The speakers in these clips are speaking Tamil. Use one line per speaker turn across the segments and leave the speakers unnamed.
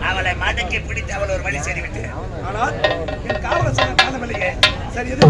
அவளை மடக்கி பிடித்து அவள் ஒரு வழி செய்துவிட்டு,
ஆனால் என் காவல சொல்ல காலமில்லையே. சரி, எது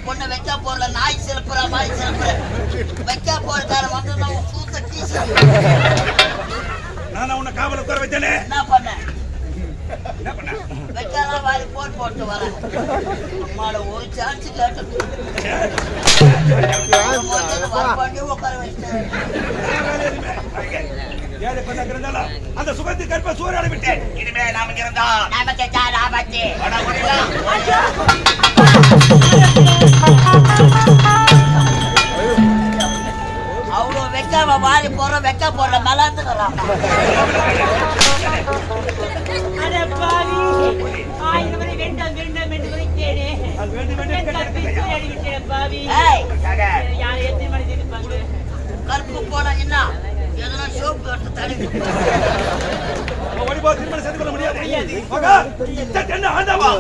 பொண்ணு வைக்க போறல நாய் சிறப்புற மாதிரி சிறப்புற வைக்க போறதால வந்து நான் சூத்த டீசர்.
நான் உன்னை காவல உட்கார வச்சேனே.
என்ன பண்ண வைக்கலாம் வாரி போட்டு வரேன். அம்மால ஒரு சான்ஸ் கேட்டு உட்கார வச்சேன்.
அந்த சுகத்தை கற்ப சூறாட விட்டேன்.
இனிமே நாம இருந்தோம் நமக்கு ஆபத்து. அவ்வளோ வெக்காம வாரி போறோம், வெக்க போடுற மலாந்துக்கிறான். கற்பு போன என்ன எதனா சோப்பு எடுத்து தடவி
திருமணம் செய்து கொள்ள முடியாது. என்ன ஆண்டாவா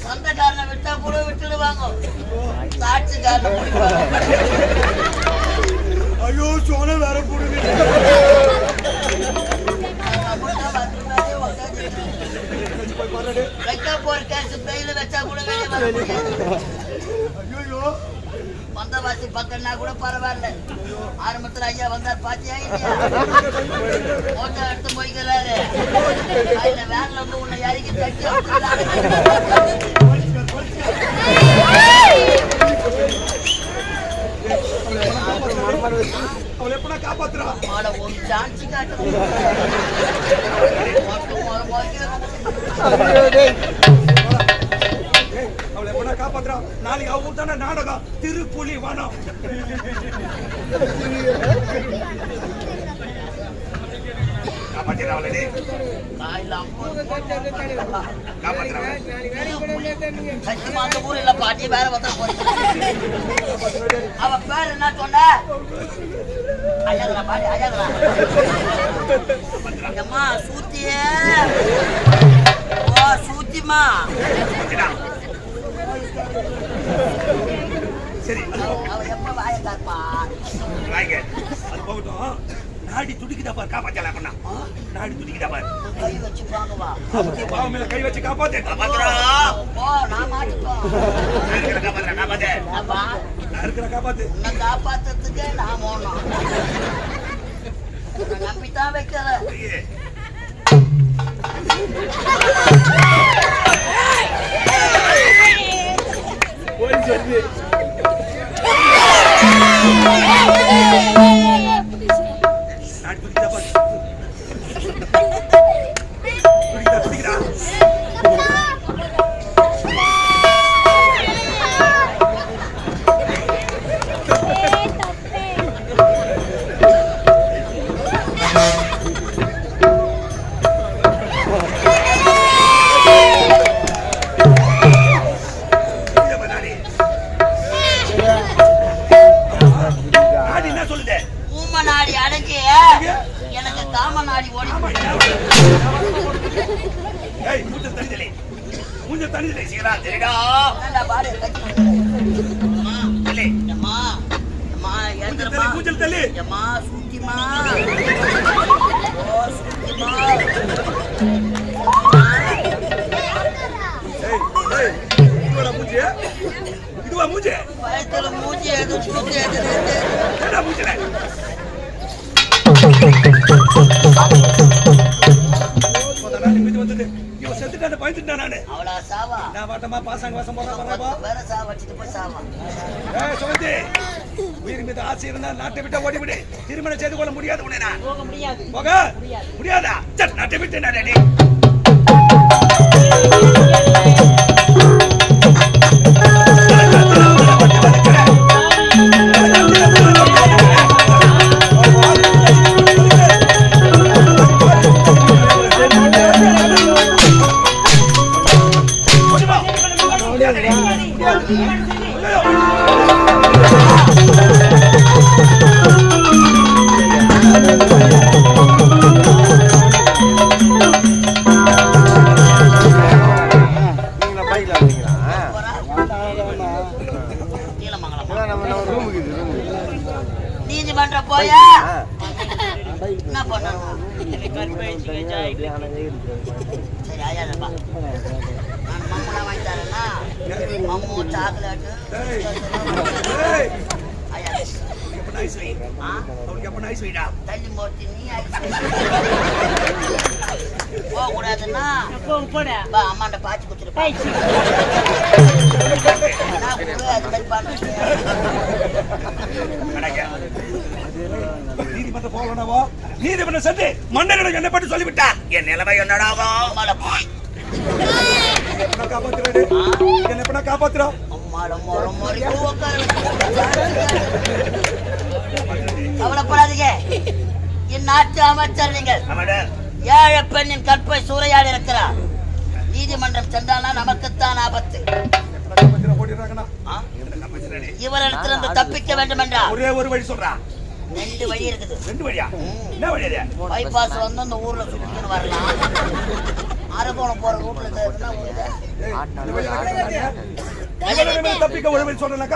சொந்தக்காரனை விட்டா கூட விட்டுடுவாங்க, சாட்சிக்காரனை ஐயோ சோழ வேற போடுங்க.
வைக்க போற கேஸ் பெயில வச்சா கூட வெளியே வர முடியாது. வந்தவாசி பக்கம்னா கூட பரவாயில்ல. ஆரம்பத்துல ஐயா வந்தார் பாத்தியா இல்லையா? போட்டோ எடுத்து போய்க்கிறாரு. அதுல வேன்ல வந்து உன்னை இறக்கி தட்டி
அவளை எப்ப காப்பாத்துறா?
ஒரு சான்ஸ் காட்டு.
அவளை எப்ப காப்பாத்துறா? நாளைக்கு அவங்க தானே நாடகம் திருப்புலி வனம்.
பாட்டி வேற வந்து அவ பேர் என்ன சொன்ன? அழகா பாட்டி அழகா அம்மா சூத்தியே ஓ சூத்திமா
சரி
அவ எப்ப வாய காப்பா
வாங்க அது போகட்டும் நாடி துடிக்குதா பாரு காப்பாத்தலாம் பண்ணா நாடி துடிக்குதா பாரு
கை வச்சு பாங்கவா
பாவ மேல கை வச்சு காப்பாத்து
ஓ நான் மாட்டிப்போ
காப்பாத்து
அப்பா
நான் இருக்கிற காப்பாத்து
உன்னை காப்பாத்துறதுக்கே நான் போனோம் உன்னை நம்பித்தான் வைக்கல
போலீஸ் வருது நாடி துடிக்குதா பாரு துடிக்குதா
எனக்கு காம நாடி ஓடி
மூஞ்ச தண்ணி சீரா சரிடா
பாரு
மூஞ்சல் தள்ளி
அம்மா சூத்திமா ஓ சூத்திமா
மூஞ்சி இதுவா மூஞ்சி
வயத்துல மூஞ்சி எது சூத்தி எது
என்ன மூஞ்சில நாட்டை விட்டு ஓடிவிடு திருமணம் செய்து கொள்ள முடியாது முடியாதா நாட்டை விட்டு
நீதிமன்றம் போய என்ன பண்ணணும் சரி ஐயாப்பா நான் மம்முலாம் வாங்கி தரேன்னா மம்மு சாக்லேட்டு ஐயா தள்ளி போட்டு நீ போக கூடாதுன்னா அம்மாண்ட பாய்ச்சி குடிச்சிருப்பேன் அது மாதிரி பண்ணுறேன்
நீதிமன்றம் போகலனாவோ நீதிமன்றம் சென்று மன்னரிடம் என்னை பற்றி சொல்லிவிட்டார் என் நிலைமை என்னடாகும் என்ன காப்பாத்துறோம்
கவலைப்படாதீங்க இந்நாட்டு அமைச்சர் நீங்கள் ஏழை பெண்ணின் கற்பை சூறையாடி இருக்கிறார் நீதிமன்றம் சென்றால்னா நமக்குத்தான் ஆபத்து இவரிடத்திலிருந்து தப்பிக்க வேண்டும் என்றால்
ஒரே ஒரு வழி சொல்றா
2 வழி இருக்குது
2 வழியா என்ன வழி அது
பைபாஸ் வந்து அந்த ஊர்ல சுத்தின்னு வரலாம் அரகோணம் போற ரூட்ல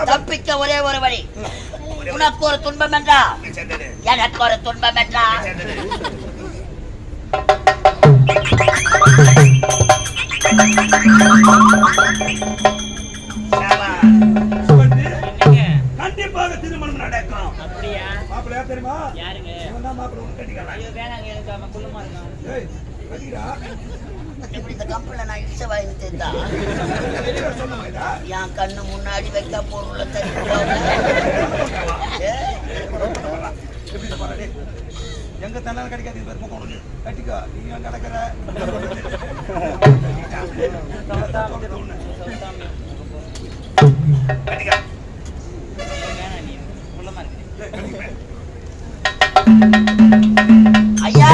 தப்பிக்க ஒரே ஒரு வழி உனக்கு ஒரு துன்பம் என்றா எனக்கு ஒரு துன்பம் என்றா
கண்டிப்பாக திருமணம் நடக்கும்.
அப்படியா?
மாப்பிள்ளை யார் தெரியுமா?
யாருங்க?
இவன் தான் மாப்பிள்ளை உனக்கு கட்டிக்கலாம்.
ஐயோ வேணாங்க, எனக்கு அவன் குள்ளமா இருக்கான்.
ஏய் கட்டிடா.
இப்படி இந்த கம்பெனில நான் இடிச்ச வாங்கி தெரிந்தா
சொன்னவங்கடா.
என் கண்ணு முன்னாடி வைக்க பொருளை தரிப்பாங்க.
எப்படி பாருடே. எங்க தன்னால கிடைக்காது இது பெருமை கொண்டு கட்டிக்கோ. நீ அங்க நடக்கற. கட்டிக்கோ.
ஐயா,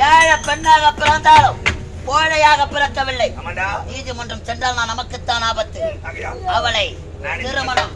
ஏழை பெண்ணாக பிறந்தாலும் கோழையாக பிறக்கவில்லை. நீதிமன்றம் சென்றால் நான் நமக்குத்தான் ஆபத்து. அவளை திருமணம்